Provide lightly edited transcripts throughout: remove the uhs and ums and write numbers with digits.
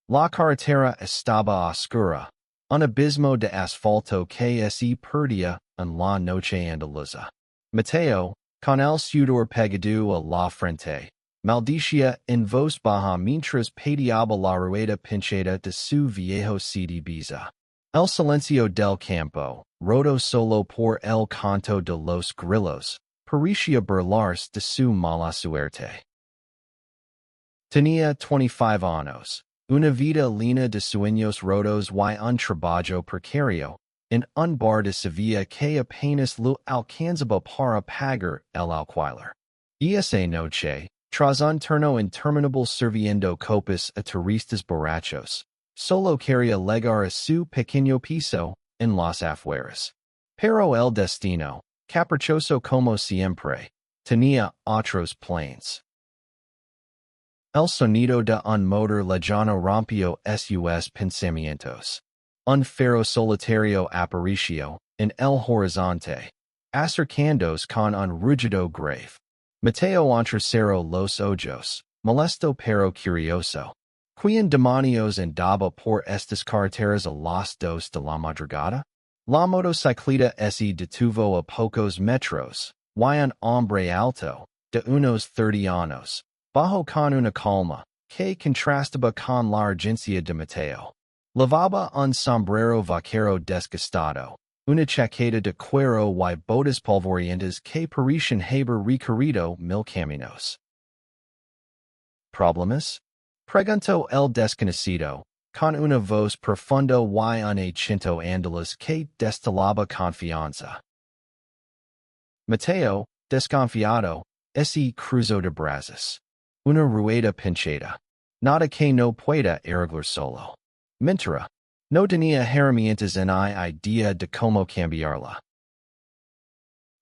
La carretera estaba oscura. Un abismo de asfalto que se perdía en la noche andaluza. Mateo, con el sudor pegado a la frente, maldicia en voz baja mientras pateaba la rueda pinchada de su viejo CD Biza. El silencio del campo, roto solo por el canto de los grillos, parecía burlarse de su mala suerte. Tenía 25 años, una vida llena de sueños rotos y un trabajo precario, en un bar de Sevilla que apenas lo alcanzaba para pagar el alquiler. Y esa noche, tras un turno interminable sirviendo copas a turistas borrachos, solo quería llegar a su pequeño piso en las afueras. Pero el destino, caprichoso como siempre, tenía otros planes. El sonido de un motor lejano rompió sus pensamientos. Un faro solitario apareció en el horizonte, acercándose con un rugido grave. Mateo entrecerró los ojos, molesto pero curioso. ¿Quién demonios andaba por estas carreteras a las 2 de la madrugada? La motocicleta se detuvo a pocos metros, y un hombre alto, de unos 30 años, bajo con una calma, que contrastaba con la urgencia de Mateo. Lavaba un sombrero vaquero desgastado, una chaqueta de cuero y botas polvorientas que parecían haber recorrido 1000 caminos. ¿Problemas? Preguntó el desconocido, con una voz profunda y un acento andaluz que destilaba confianza. Mateo, desconfiado, se cruzó de brazos. Una rueda pinchada. Nada que no pueda arreglar solo. Mentira. No tenía herramientas ni idea de cómo cambiarla.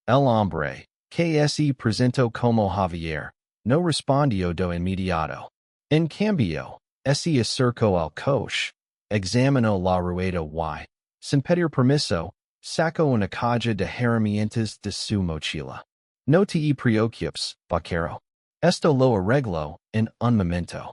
El hombre, que se presentó como Javier, no respondió de inmediato. En cambio, se acercó al coche, examinó la rueda y, sin pedir permiso, sacó una caja de herramientas de su mochila. No te preocupes, vaquero. Esto lo arregló en un momento.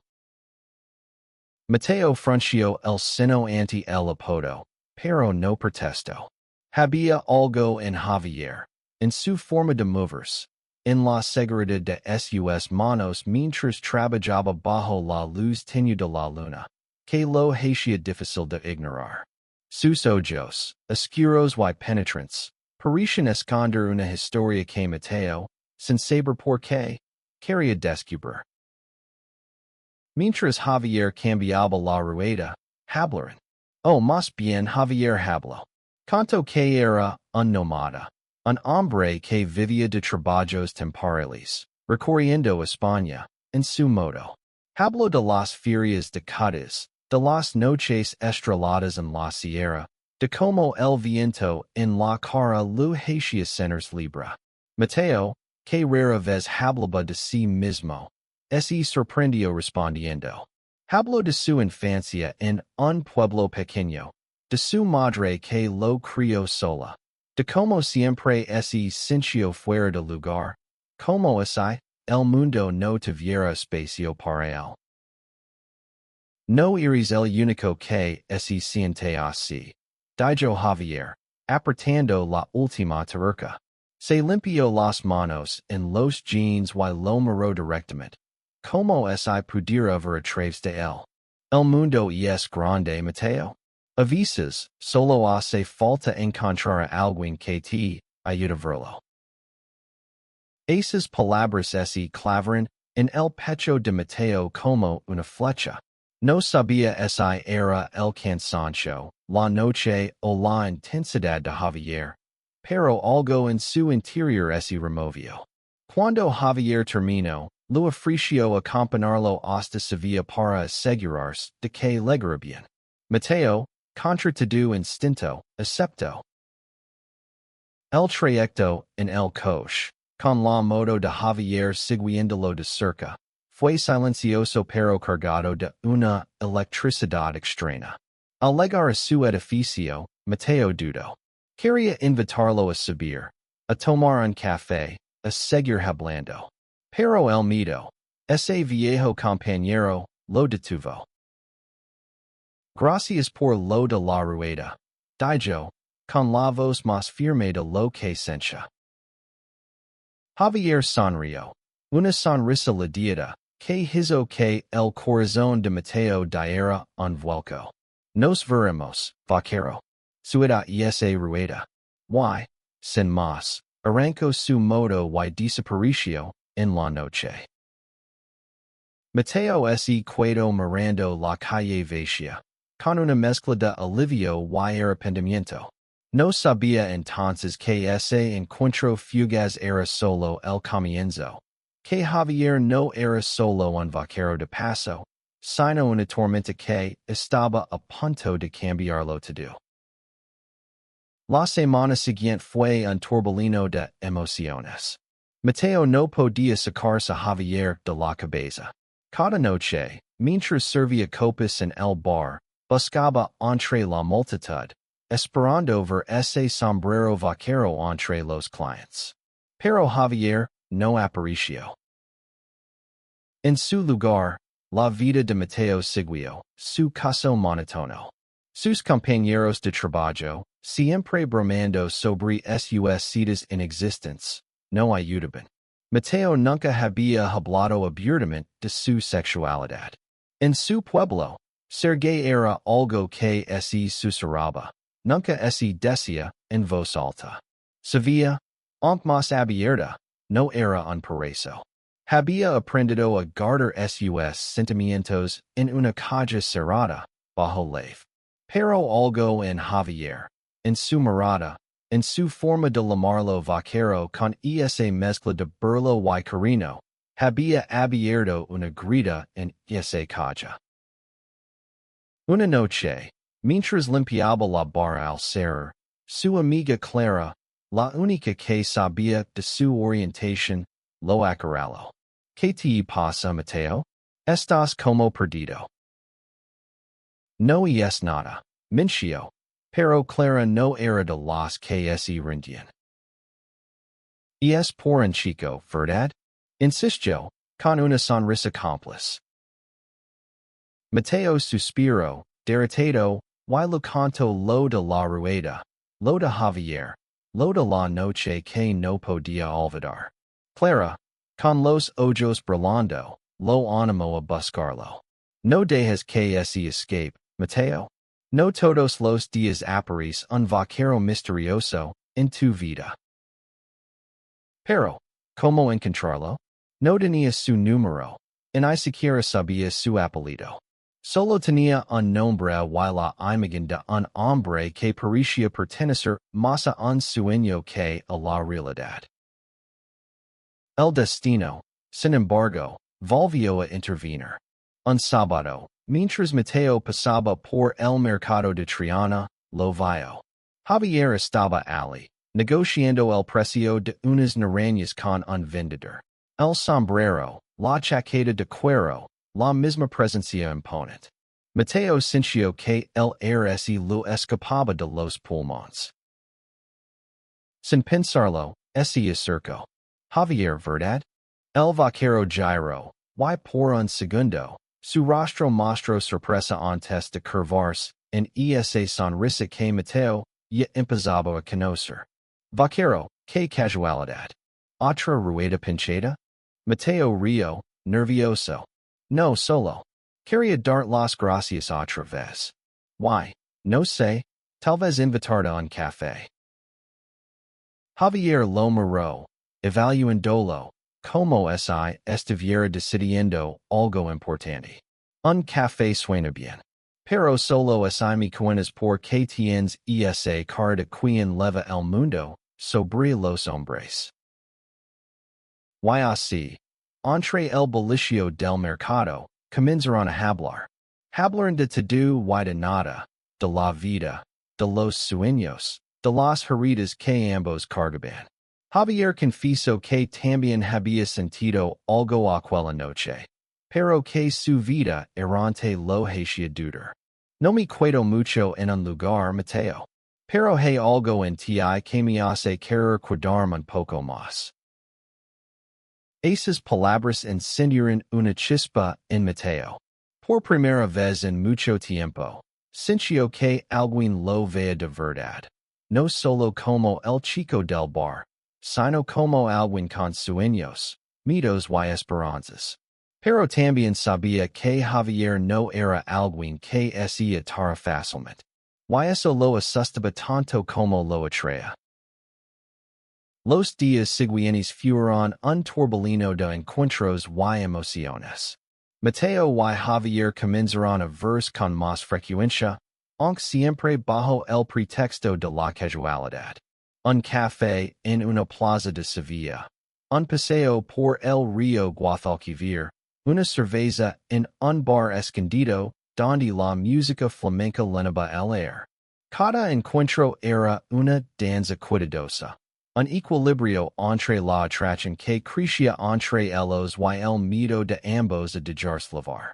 Mateo frunció el seno ante el apodo, pero no protestó. Había algo en Javier, en su forma de moverse, en la seguridad de sus manos mientras trabajaba bajo la luz tenue de la luna, que lo hacía difícil de ignorar. Sus ojos, oscuros y penetrantes, parecían esconder una historia que Mateo, sin saber por qué, quería descubrir. Mientras Javier cambiaba la rueda, hablaron. Oh, más bien Javier habló. Contó que era un nómada, un hombre que vivía de trabajos temporales, recorriendo España, en su modo. Habló de las ferias de Cádiz, de las noches estreladas en la sierra, de cómo el viento en la cara lo hacía sentirse libre. Mateo, que rara vez hablaba de sí mismo, se sorprendió respondiendo. Habló de su infancia en un pueblo pequeño, de su madre que lo crió sola, de cómo siempre se sintió fuera de lugar, como si el mundo no tuviera espacio para él. No eres el único que se siente así, dijo Javier, apretando la última tuerca. Se limpió las manos en los jeans y lo miró directamente. ¿Cómo si pudiera ver a través de él? El mundo es grande, Mateo. A veces, solo hace falta encontrar a alguien que te ayude a verlo. Esas palabras se clavaron en el pecho de Mateo como una flecha. No sabía si era el cansancio, la noche o la intensidad de Javier, pero algo en su interior se removió. Cuando Javier terminó, lo ofreció acompañarlo hasta Sevilla para asegurarse de que le bien. Mateo, contra todo instinto, aceptó. El trayecto en el coche, con la moto de Javier siguiéndolo de cerca, fue silencioso pero cargado de una electricidad extraña. Al llegar a su edificio, Mateo dudó. Quería invitarlo a subir, a tomar un café, a seguir hablando. Pero el miedo, ese viejo compañero, lo detuvo. Gracias por lo de la rueda. Dijo, con la voz más firme de lo que sentía. Javier sonrió. Una sonrisa la dieta, que hizo que el corazón de Mateo diera un vuelco. Nos veremos, vaquero. Sueda y esa rueda. Y, sin más, arrancó su moto y desapareció en la noche. Mateo se quedó mirando la calle vacía, con una mezcla de alivio y arrepentimiento. No sabía entonces que ese encuentro fugaz era solo el comienzo, que Javier no era solo un vaquero de paso, sino una tormenta que estaba a punto de cambiarlo todo. La semana siguiente fue un torbellino de emociones. Mateo no podía sacarse a Javier de la cabeza. Cada noche, mientras servía copas en el bar, buscaba entre la multitud, esperando ver ese sombrero vaquero entre los clientes. Pero Javier no apareció. En su lugar, la vida de Mateo siguió su caso monótono. Sus compañeros de trabajo, siempre bromando sobre sus citas inexistentes, no ayudaban. Mateo nunca había hablado abiertamente de su sexualidad. En su pueblo, Sergei era algo que se susurraba, nunca se decía en voz alta. Sabía, aunque más abierta, no era un paraíso. Había aprendido a guardar sus sentimientos en una caja cerrada, bajo ley. Pero algo en Javier, en su mirada, en su forma de llamarlo vaquero con esa mezcla de burla y cariño, había abierto una grita en esa caja. Una noche, mientras limpiaba la barra al cerrar, su amiga Clara, la única que sabía de su orientación, lo acorraló. ¿Qué te pasa, Mateo? Estás como perdido. No es nada, mintió, pero Clara no era de las que se rendían. Es por un chico, ¿verdad? Insistió, con una sonrisa cómplice. Mateo suspiró, derrotado, y lo contó lo de la rueda, lo de Javier, lo de la noche que no podía olvidar. Clara, con los ojos brillando, lo animó a buscarlo. No dejes que se escape, Mateo. No todos los días aparece un vaquero misterioso en tu vida. Pero, ¿cómo encontrarlo? No tenía su número, y ni siquiera sabía su apellido. Solo tenía un nombre y la imagen de un hombre que parecía pertenecer más a un sueño que a la realidad. El destino, sin embargo, volvió a intervenir. Un sábado, mientras Mateo pasaba por el mercado de Triana, lo vio. Javier estaba allí, negociando el precio de unas naranjas con un vendedor. El sombrero, la chaqueta de cuero, la misma presencia imponente. Mateo sintió que el aire se lo escapaba de los pulmones. Sin pensarlo, se acercó. Javier, ¿verdad? El vaquero giró, y por un segundo, su rostro mostró sorpresa antes de curvarse, en esa sonrisa que Mateo ya empezaba a conocer. Vaquero, qué casualidad. ¿Otra rueda pinchada? Mateo rió, nervioso. No solo. Quería dar las gracias otra vez. Why, no sé, tal vez invitarte a un café. Javier lo miró, evaluándolo, como si estuviera decidiendo algo importante. Un café suena bien. Pero solo es mi cuenas por que tienes esa cara de quien leva el mundo sobre los hombres. Y así, entre el bullicio del mercado, comenzaron a hablar. Hablaron de todo y de nada, de la vida, de los sueños, de las heridas que ambos cargaban. Javier confesó que también había sentido algo aquella noche, pero que su vida errante lo hacía dudar. No me quedo mucho en un lugar, Mateo, pero hay algo en ti que me hace querer quedarme un poco más. Esas palabras encendieron una chispa en Mateo. Por primera vez en mucho tiempo, Cincio que alguien lo vea de verdad. No solo como el chico del bar, sino como alguien con sueños, mitos y esperanzas. Pero también sabía que Javier no era alguien que se atara fácilmente. Y eso lo asustaba tanto como lo atraía. Los días siguientes fueron un torbellino de encuentros y emociones. Mateo y Javier comenzaron a verse con más frecuencia, aunque siempre bajo el pretexto de la casualidad. Un café en una plaza de Sevilla. Un paseo por el río Guadalquivir. Una cerveza en un bar escondido, donde la música flamenca llenaba el aire. Cada encuentro era una danza cuidadosa. Un equilibrio entre la atracción que crecía entre ellos y el miedo de ambos a dejarse llevar.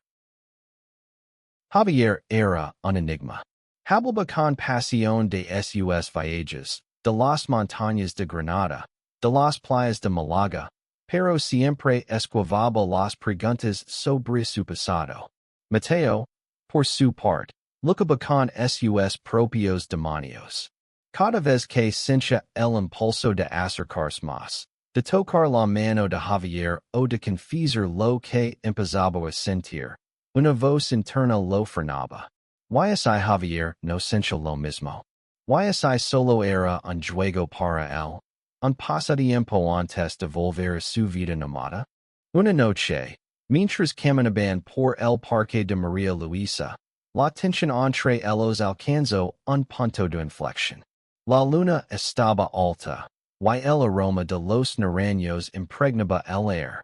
Javier era un enigma. Hablaba con pasión de sus viajes, de las montañas de Granada, de las playas de Málaga, pero siempre esquivaba las preguntas sobre su pasado. Mateo, por su parte, luchaba con sus propios demonios. Cada vez que sentía el impulso de acercarse más, de tocar la mano de Javier o de confesar lo que empezaba a sentir, una voz interna lo frenaba. Y si Javier no sentía lo mismo. Y si solo era un juego para él, un pasatiempo antes de volver a su vida nomada. Una noche, mientras caminaban por el parque de María Luisa, la tensión entre ellos alcanzó un punto de inflexión. La luna estaba alta, y el aroma de los naranjos impregnaba el aire.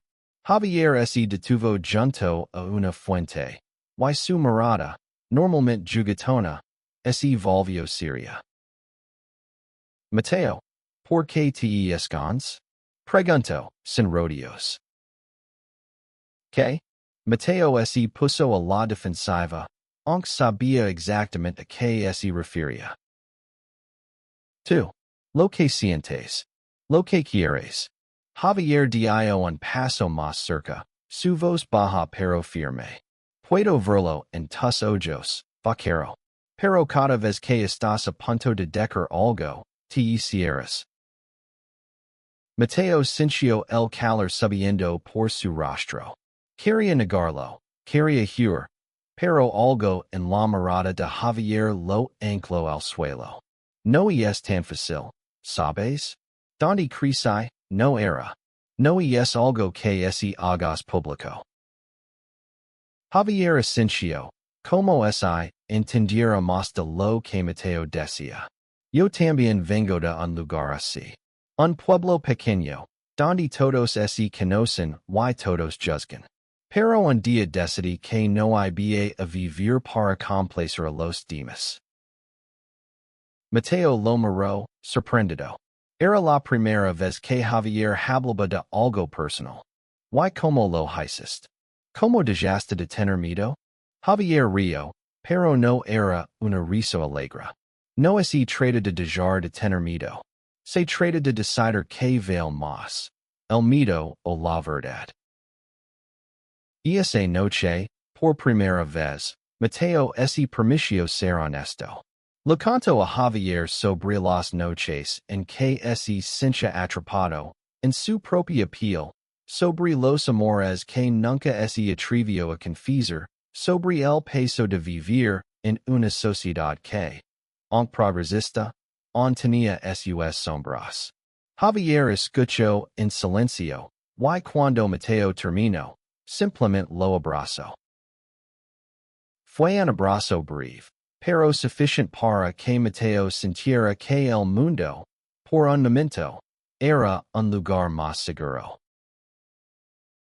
Javier se detuvo junto a una fuente, y su mirada, normalmente juguetona, se volvió seria. Mateo, ¿por qué te escondes? Preguntó, sin rodeos. ¿Qué? Mateo se puso a la defensiva, aunque sabía exactamente a qué se refería. 2. Lo que sientes. Lo que quieres. Javier dio un paso más cerca, su voz baja pero firme. Puedo verlo en tus ojos, vaquero. Pero cada vez que estás a punto de decir algo, te cierras. Mateo sintió el calor subiendo por su rostro. Quería negarlo, quería huir, pero algo en la mirada de Javier lo ancló al suelo. No es tan fácil, ¿sabes? Donde crecí, no era. No es algo que se hagas público. Javier asintió, como si entendiera más de lo que Mateo decía. Yo también vengo de un lugar así. Un pueblo pequeño, donde todos se conocen y todos juzgan. Pero un día decidí que no había a vivir para complacer a los demás. Mateo lo miró, sorprendido. Era la primera vez que Javier hablaba de algo personal. ¿Y cómo lo hiciste? ¿Cómo dejaste de tener miedo? Javier rió, pero no era una risa alegre. No se trata de dejar de tener miedo. Se trata de decidir qué vale más, el miedo o la verdad. Esa noche, por primera vez, Mateo se permitió ser honesto. Le contó a Javier sobre las noches en que se sentía atrapado en su propia piel, sobre los amores que nunca se atrevió a confesar, sobre el peso de vivir en una sociedad que, aunque progresista, aún tenía sus sombras. Javier escuchó en silencio, y cuando Mateo terminó, simplemente lo abrazó. Fue un abrazo breve, pero suficiente para que Mateo sintiera que el mundo, por un momento, era un lugar más seguro.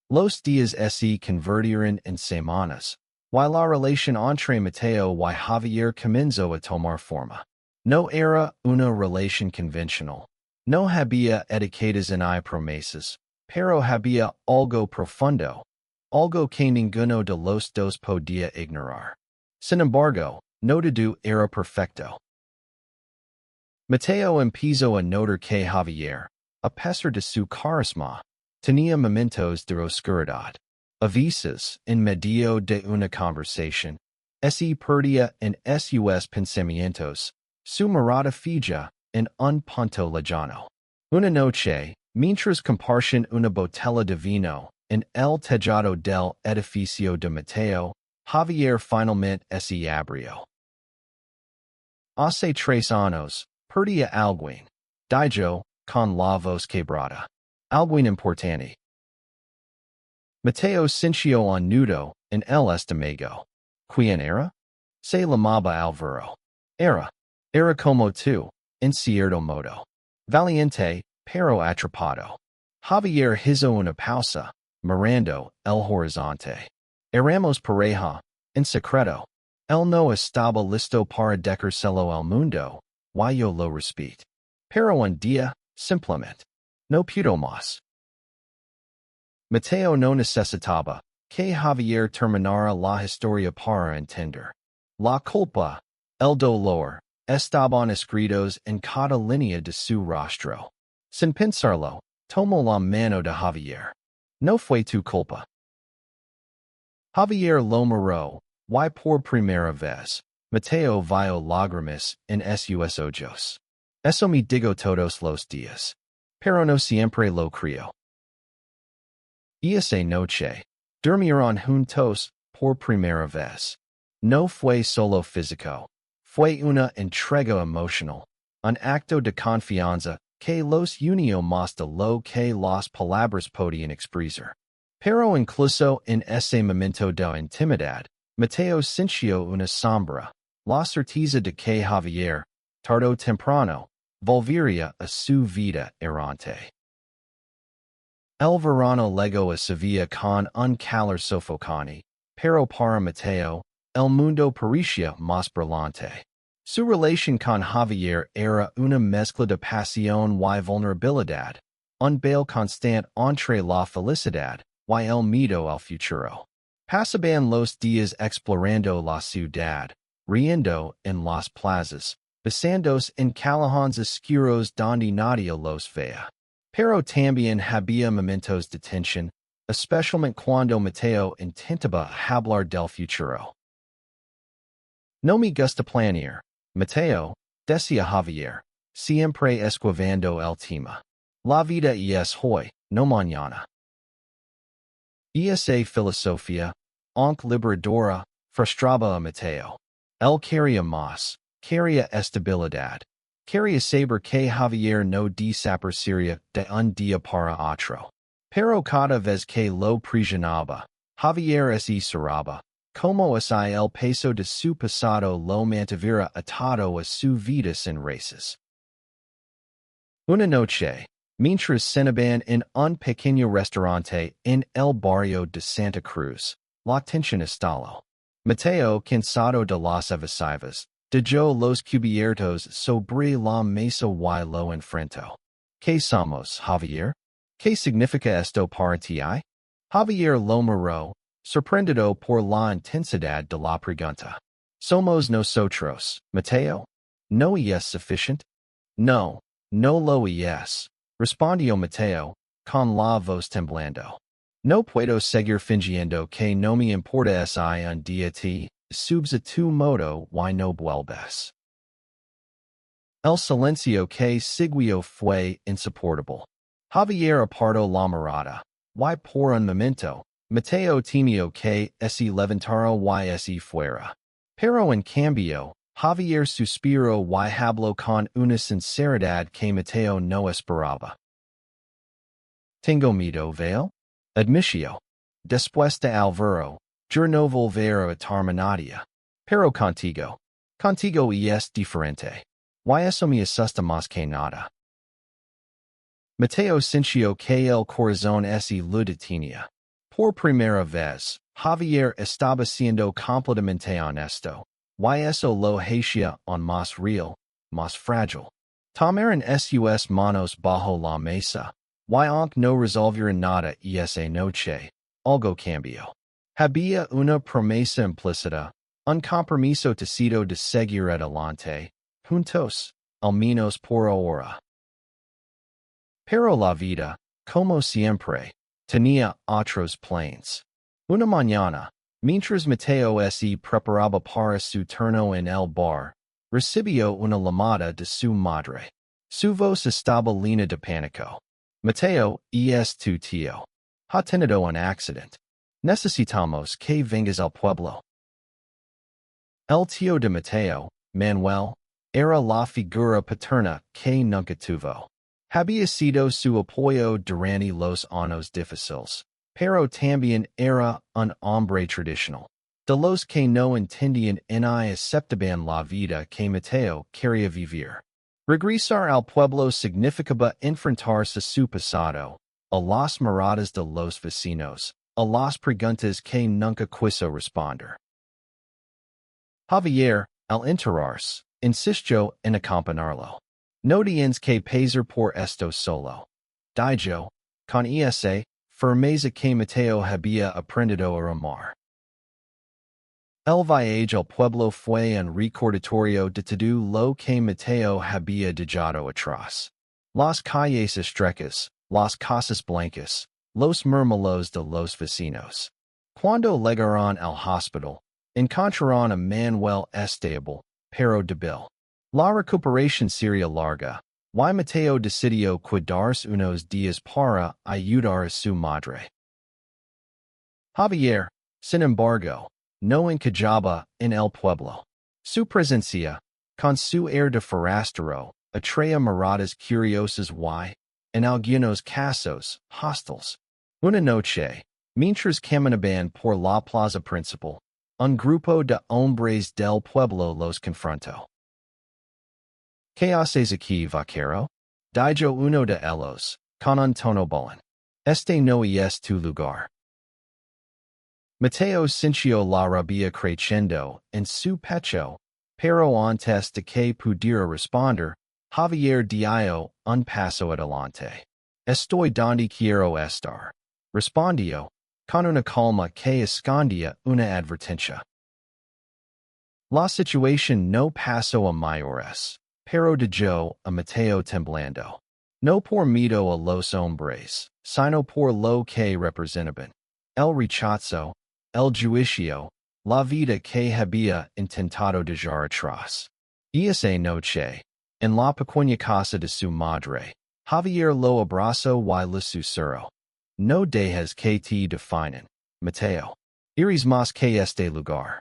Los días se convirtieron en semanas, y la relación entre Mateo y Javier comenzó a tomar forma. No era una relación convencional. No había etiquetas ni promesas, pero había algo profundo, algo que ninguno de los dos podía ignorar. Sin embargo, no todo era perfecto. Mateo empezó a notar que Javier, a pesar de su carisma, tenía momentos de oscuridad. A veces, en medio de una conversación, se perdía en sus pensamientos, su mirada fija en un punto lejano. Una noche, mientras compartían una botella de vino en el tejado del edificio de Mateo, Javier finalmente se abrió. Hace 3 años, perdía alguien. Dijo, con la voz quebrada. Alguien importante. Mateo sintió un nudo en el estómago. ¿Quién era? Se llamaba Alvaro. Era como tú, en cierto modo. Valiente, pero atrapado. Javier hizo una pausa, mirando el horizonte. Éramos pareja, en secreto. Él no estaba listo para decírselo al mundo, y yo lo respeto. Pero un día, simplemente, no pudo más. Mateo no necesitaba que Javier terminara la historia para entender. La culpa, el dolor, estaban escritos en cada línea de su rostro. Sin pensarlo, tomó la mano de Javier. No fue tu culpa. Javier lo miró, y por primera vez, Mateo vio lágrimas en sus ojos. Eso me digo todos los días. Pero no siempre lo creo. Esa noche, durmieron juntos por primera vez. No fue solo físico. Fue una entrega emocional, un acto de confianza que los unió más de lo que las palabras podían expresar. Pero incluso en ese momento de intimidad, Mateo sintió una sombra, la certeza de que Javier, tarde o temprano, volvería a su vida errante. El verano llegó a Sevilla con un calor sofocante, pero para Mateo, el mundo parecía más brillante. Su relación con Javier era una mezcla de pasión y vulnerabilidad, un baile constante entre la felicidad y el miedo al futuro. Pasaban los días explorando la ciudad, riendo en las plazas, besándose en callejones oscuros donde nadie los veía. Pero también había momentos de tensión, especialmente cuando Mateo intentaba hablar del futuro. No me gusta planear, Mateo, decía Javier, siempre esquivando el tema. La vida es hoy, no mañana. Esa filosofía, aunque liberadora, frustraba a Mateo. Él quería más, quería estabilidad. Quería saber que Javier no desaparecería de un día para otro. Pero cada vez que lo presionaba, Javier se cerraba, como si el peso de su pasado lo mantuviera atado a su vida sin raíces. Una noche, mientras cenaban en un pequeño restaurante en el barrio de Santa Cruz, la tensión estalló. Mateo, cansado de las evasivas, dejó los cubiertos sobre la mesa y lo enfrentó. ¿Qué somos, Javier? ¿Qué significa esto para ti? Javier lo miró, sorprendido por la intensidad de la pregunta. ¿Somos nosotros, Mateo? ¿No es suficiente? No, no lo es, respondió Mateo, con la voz temblando. No puedo seguir fingiendo que no me importa si un día te subes a tu moto y no vuelves. El silencio que siguió fue insoportable. Javier apartó la mirada, y por un momento, Mateo temió que se levantara y se fuera. Pero en cambio, Javier suspiró y habló con una sinceridad que Mateo no esperaba. Tengo miedo, Vale? Admitio. Después de Alvaro, yo no volveré a terminaría. Pero contigo es diferente. Y eso me asusta más que nada. Mateo sintió que el corazón se lo detenía. Por primera vez, Javier estaba siendo completamente honesto, y eso lo hacía aún más real, más frágil. Tomaron sus manos bajo la mesa, y aunque no resolvieron nada esa noche, algo cambió. Había una promesa implícita, un compromiso tácito de seguir adelante, juntos, al menos por ahora. Pero la vida, como siempre, tenía otros planes. Una mañana, Mientras Mateo se preparaba para su turno en el bar, recibió una llamada de su madre. Su voz estaba llena de pánico. Mateo, es tu tío. Ha tenido un accidente. Necesitamos que vengas al pueblo. El tío de Mateo, Manuel, era la figura paterna que nunca tuvo. Había sido su apoyo durante los años difíciles, pero también era un hombre tradicional. De los que no entendían ni aceptaban la vida que Mateo quería vivir. Regresar al pueblo significaba enfrentarse a su pasado, a las miradas de los vecinos, a las preguntas que nunca quiso responder. Javier, al enterarse, insistió en acompañarlo. No tienes que pasar por esto solo. Dijo, con esa firmeza que Mateo había aprendido a amar. El viaje al pueblo fue un recordatorio de todo lo que Mateo había dejado atrás. Las calles estrechas, las casas blancas, los murmullos de los vecinos. Cuando llegaron al hospital, encontraron a Manuel estable, pero débil. La recuperación sería larga, y Mateo decidió quedarse unos días para ayudar a su madre. Javier, sin embargo, no encajaba en el pueblo. Su presencia, con su air de forastero, atraía miradas curiosas y, en algunos casos, hostiles. Una noche, mientras caminaban por la plaza principal, un grupo de hombres del pueblo los confrontó. ¿Qué haces aquí, vaquero? Dijo uno de ellos, con un tono bullying. Este no es tu lugar. Mateo sintió la rabia creciendo en su pecho, pero antes de que pudiera responder, Javier dio un paso adelante. Estoy donde quiero estar. Respondió, con una calma que escondía una advertencia. La situación no pasó a mayores, pero dejó a Mateo temblando. No por miedo a los hombres, sino por lo que representaban. El rechazo, el juicio, la vida que había intentado dejar atrás. Esa noche, en la pequeña casa de su madre, Javier lo abrazó y le susurró. No dejes que te definen, Mateo. Eres más que este lugar.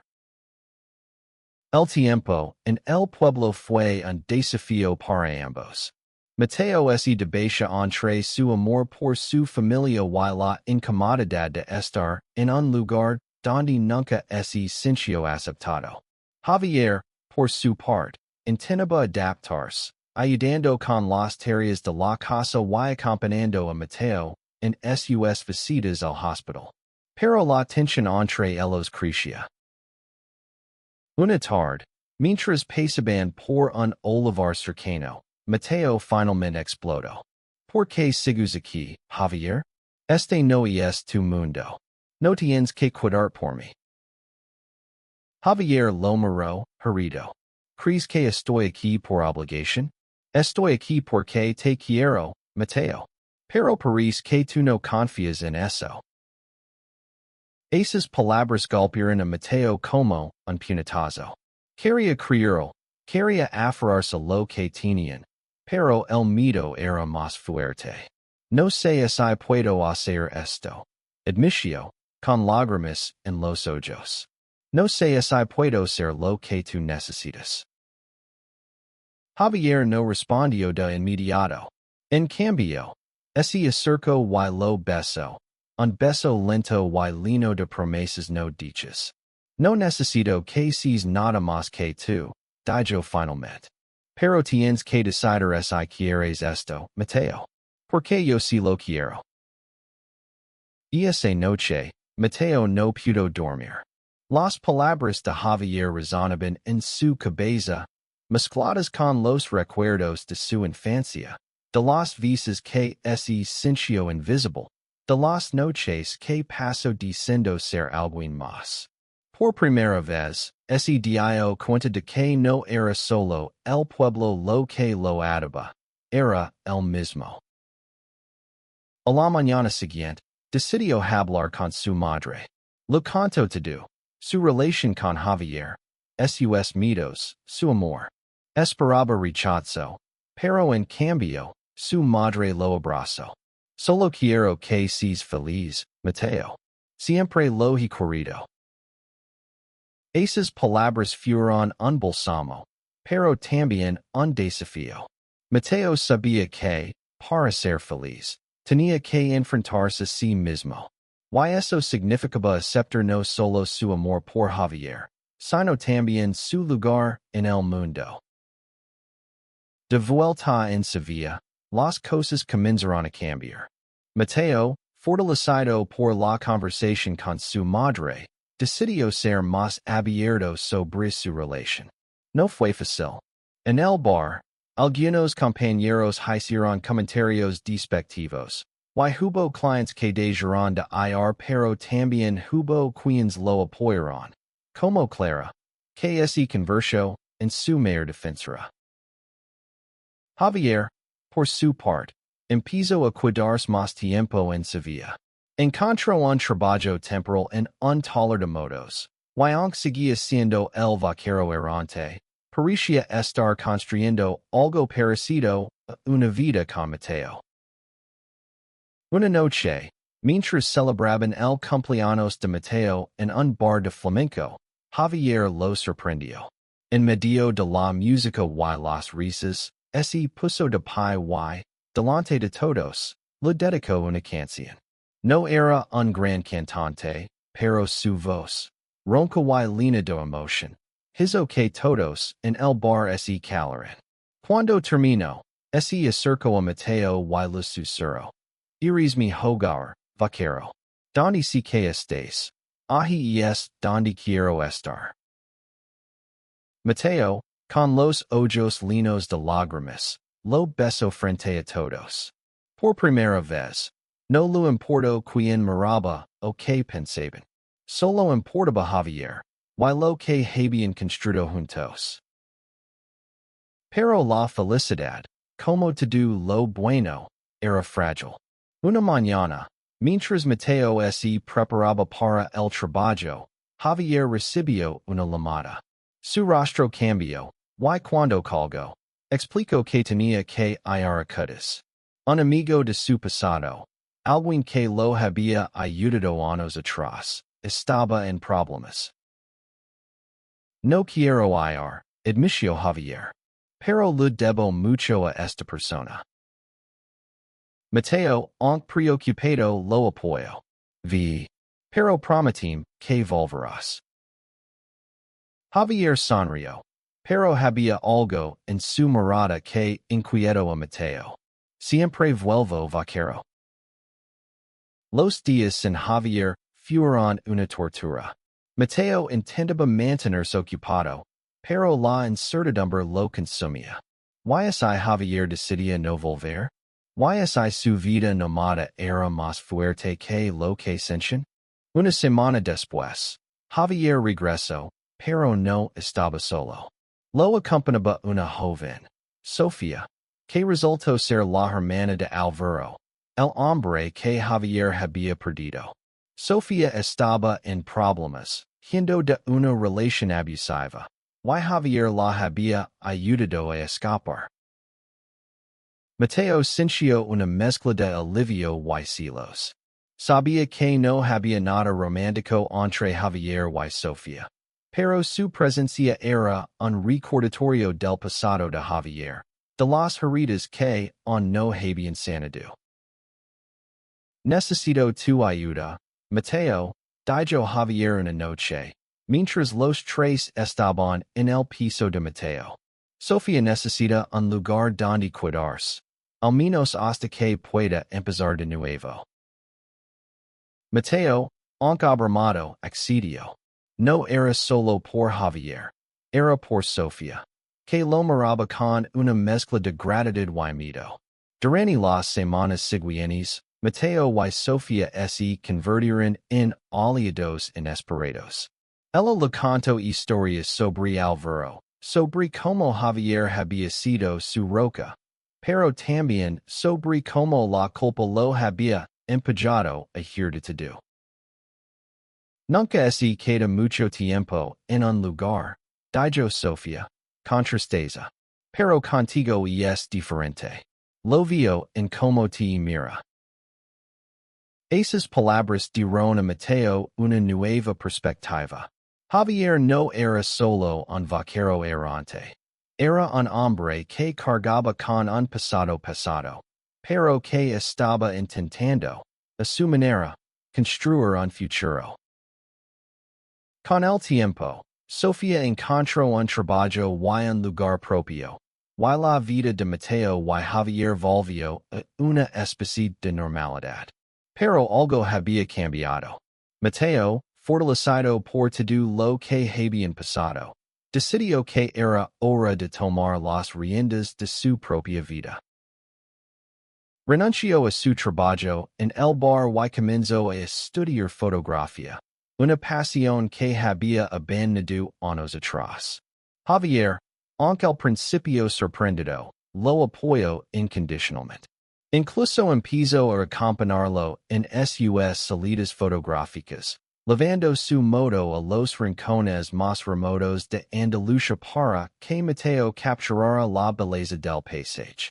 El tiempo en el pueblo fue un desafío para ambos. Mateo se debía entre su amor por su familia y la incomodidad de estar en un lugar donde nunca se sintió aceptado. Javier, por su parte, intentaba adaptarse, ayudando con las tareas de la casa y acompañando a Mateo en sus visitas al hospital. Pero la tensión entre ellos crecía. Una tarde, mientras pasaban por un olivar cercano, Mateo finalmente explotó. ¿Por qué sigues aquí, Javier? Este no es tu mundo. No tienes que cuidar por mí. Javier lo miró, herido. ¿Crees que estoy aquí por obligación? Estoy aquí porque te quiero, Mateo. Pero parece que tú no confías en eso. Esas palabras golpearon a Mateo como un puñetazo. Quería creerlo, quería aferrarse a lo que tenían, pero el miedo era más fuerte. No sé si puedo hacer esto. Admitió, con lágrimas en los ojos. No sé si puedo ser lo que tú necesitas. Javier no respondió de inmediato. En cambio, se acercó y lo besó. Un beso lento y lleno de promesas no dichas. No necesito que seas nada más que tú, dijo finalmente. Pero tienes que decidir si quieres esto, Mateo. Porque yo sí lo quiero. Esa noche, Mateo no pudo dormir. Las palabras de Javier resonaban en su cabeza, mezcladas con los recuerdos de su infancia, de las veces que se sintió invisible, de las noches que pasó diciendo ser alguien más. Por primera vez, se dio cuenta de que no era solo el pueblo lo que lo ataba, era el mismo. A la mañana siguiente, decidió hablar con su madre. Lo contó todo, Su relación con Javier, sus mitos, su amor. Esperaba rechazo, pero en cambio, su madre lo abrazó. Solo quiero que seas feliz, Mateo. Siempre lo he querido. Esas palabras fueron un balsamo, pero también un desafío. Mateo sabía que, para ser feliz, tenía que enfrentarse a sí mismo. Y eso significaba aceptar no solo su amor por Javier, sino también su lugar en el mundo. De vuelta en Sevilla, las cosas comenzaron a cambiar. Mateo, fortalecido por la conversación con su madre, decidió ser más abierto sobre su relación. No fue fácil. En el bar, algunos compañeros hicieron comentarios despectivos. Y hubo clientes que dejaron de ir pero también hubo quienes lo apoyaron. Como Clara, que se convirtió en su mayor defensora. Javier, por su parte, empezó a quedarse más tiempo en Sevilla. Encontró un trabajo temporal en un taller de motos, y aunque seguía siendo el vaquero errante, parecía estar construyendo algo parecido a una vida con Mateo. Una noche, mientras celebraban el cumpleaños de Mateo en un bar de flamenco, Javier lo sorprendió. En medio de la música y las risas, se puso de pie y, delante de todos, le dedicó una canción. No era un gran cantante, pero su voz, ronca y llena de emoción, hizo que todos en el bar se calaran. Cuando terminó, se acercó a Mateo y le susurró. Eres mi hogar, vaquero. Donde si que estés. Allí es donde quiero estar. Mateo, con los ojos llenos de lágrimas, lo besó frente a todos. Por primera vez, no le importó quién miraba o qué pensaban. Solo importaba Javier, y lo que habían construido juntos. Pero la felicidad, como todo lo bueno, era frágil. Una mañana, mientras Mateo se preparaba para el trabajo, Javier recibió una llamada. Su rostro cambió, y cuando colgó, explicó que tenía que ir a Cutis. Un amigo de su pasado, alguien que lo había ayudado años atrás, estaba en problemas. No quiero ir, admitió Javier. Pero le debo mucho a esta persona. Mateo, aunque preocupado, lo apoyó. Pero prometim que volverás. Javier sonrió, pero había algo en su mirada que inquietó a Mateo. Siempre vuelvo, vaquero. Los días sin Javier fueron una tortura. Mateo intentaba mantenerse ocupado, pero la incertidumbre lo consumía. ¿Y Javier decidía no volver? ¿Y su vida nómada era más fuerte que lo que sentían? Una semana después, Javier regresó, pero no estaba solo. Lo acompañaba una joven, Sofía, que resultó ser la hermana de Alvaro, el hombre que Javier había perdido. Sofía estaba en problemas, siendo de una relación abusiva, y Javier la había ayudado a escapar. Mateo sintió una mezcla de alivio y celos. Sabía que no había nada romántico entre Javier y Sofía, pero su presencia era un recordatorio del pasado de Javier, de las heridas que aún no habían sanado. Necesito tu ayuda, Mateo, dijo Javier una noche, mientras los tres estaban en el piso de Mateo. Sofía necesita un lugar donde quedarse, al menos hasta que pueda empezar de nuevo. Mateo, aunque abrumado, accedió. No era solo por Javier, era por Sofía, que lo miraba con una mezcla de gratitud y miedo. Durante las semanas siguientes, Mateo y Sofía se convirtieron en aliados inesperados. Ella le contó historias sobre Alvaro, sobre cómo Javier había sido su roca, pero también sobre cómo la culpa lo había empujado a ir de todo. Nunca se queda mucho tiempo en un lugar, dijo Sofía, con tristeza. Pero contigo es diferente. Lo veo en como te mira. Esas palabras dieron a Mateo una nueva perspectiva. Javier no era solo un vaquero errante. Era un hombre que cargaba con un pasado, pero que estaba intentando, a su manera, construir un futuro. Con el tiempo, Sofía encontró un trabajo y un lugar propio, y la vida de Mateo y Javier volvió a una especie de normalidad. Pero algo había cambiado. Mateo, fortalecido por todo lo que habían pasado, decidió que era hora de tomar las riendas de su propia vida. Renunció a su trabajo en el bar y comenzó a estudiar fotografía, una pasión que había abandonado años atrás. Javier, aunque al principio sorprendido, lo apoyó incondicionalmente. Incluso empezó a acompañarlo en sus salidas fotográficas, llevando su moto a los rincones más remotos de Andalucía para que Mateo capturara la belleza del paisaje.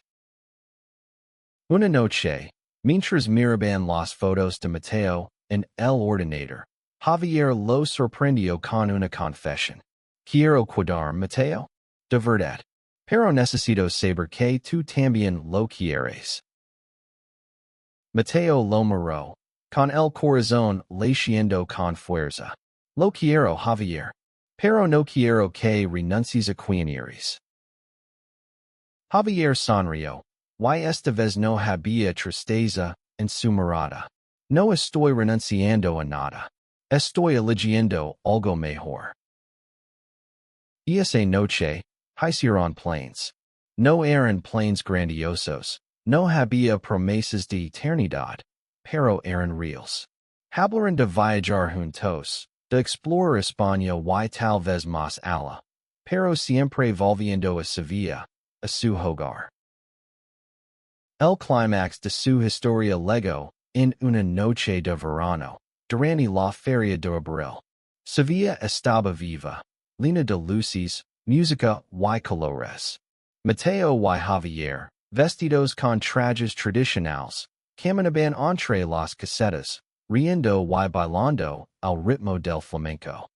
Una noche, mientras miraban las fotos de Mateo en el ordenador, Javier lo sorprendió con una confesión. Quiero cuidar, Mateo. De verdad. Pero necesito saber que tú también lo quieres. Mateo lo miró, con el corazón latiendo con fuerza. Lo quiero, Javier. Pero no quiero que renuncies a quien eres. Javier sonrió. Y esta vez no había tristeza en su mirada. No estoy renunciando a nada. Estoy eligiendo algo mejor. Esa noche, hicieron planes. No eran planes grandiosos. No había promesas de eternidad, pero eran reales. Hablaron de viajar juntos, de explorar España y tal vez más allá, pero siempre volviendo a Sevilla, a su hogar. El clímax de su historia llegó en una noche de verano, durante la feria de abril. Sevilla estaba viva, llena de luces, música y colores. Mateo y Javier, vestidos con trajes tradicionales, caminaban entre las casetas, riendo y bailando al ritmo del flamenco.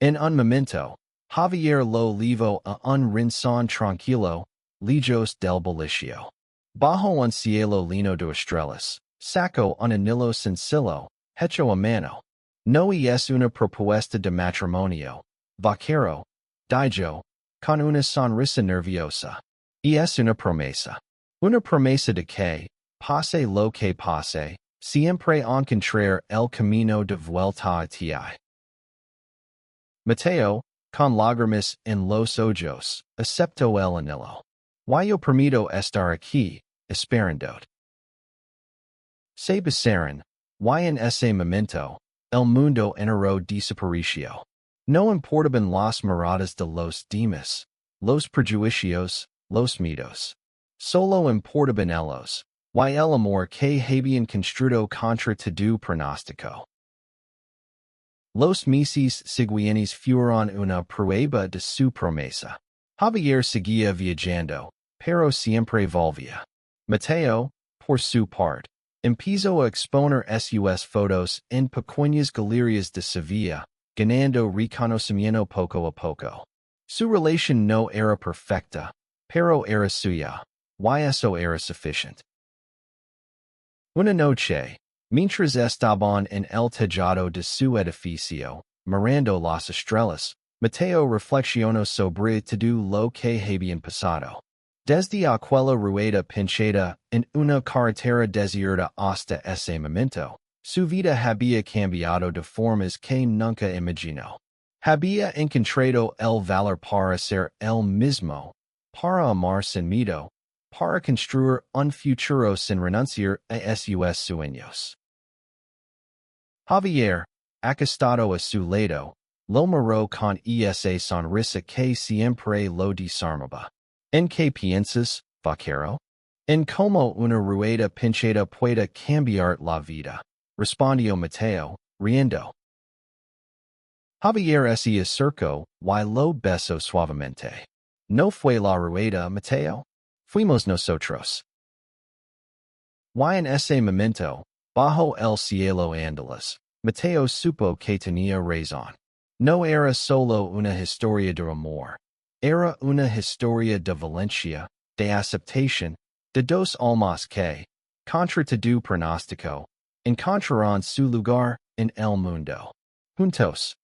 En un momento, Javier lo llevó a un rincón tranquilo, lejos del bullicio. Bajo un cielo lleno de estrellas, sacó un anillo sencillo, hecho a mano. No es una propuesta de matrimonio, vaquero, dijo, con una sonrisa nerviosa. Es una promesa. Una promesa de que, pase lo que pase, siempre encontrar el camino de vuelta a ti. Mateo, con lágrimas en los ojos, aceptó el anillo. Yo permito estar aquí, esperando. Se besaron, y en ese momento, el mundo entero desapareció. No importaban las miradas de los demás, los prejuicios, los mitos. Solo importaban ellos, y el amor que habían construido contra todo pronóstico. Los meses siguientes fueron una prueba de su promesa. Javier seguía viajando, pero siempre volvía. Mateo, por su parte, empezó a exponer sus fotos en pequeñas galerías de Sevilla, ganando reconocimiento poco a poco. Su relación no era perfecta, pero era suya, y eso era suficiente. Una noche, mientras estaban en el tejado de su edificio, mirando las estrellas, Mateo reflexionó sobre todo lo que habían pasado. Desde aquella rueda pinchada en una carretera desierta hasta ese momento, su vida había cambiado de formas que nunca imaginó. Había encontrado el valor para ser él mismo, para amar sin miedo, para construir un futuro sin renunciar a sus sueños. Javier, acostado a su lado, lo miró con esa sonrisa que siempre lo desarmaba. ¿En qué piensas, vaquero? En cómo una rueda pinchada puede cambiar la vida, respondió Mateo, riendo. Javier ese acercó y lo besó suavemente. No fue la rueda, Mateo. Fuimos nosotros. Y en ese momento, bajo el cielo andaluz, Mateo supo que tenía razón. No era solo una historia de amor. Era una historia de valencia, de aceptación, de dos almas que, contra todo pronóstico, encontrarán su lugar en el mundo. Juntos.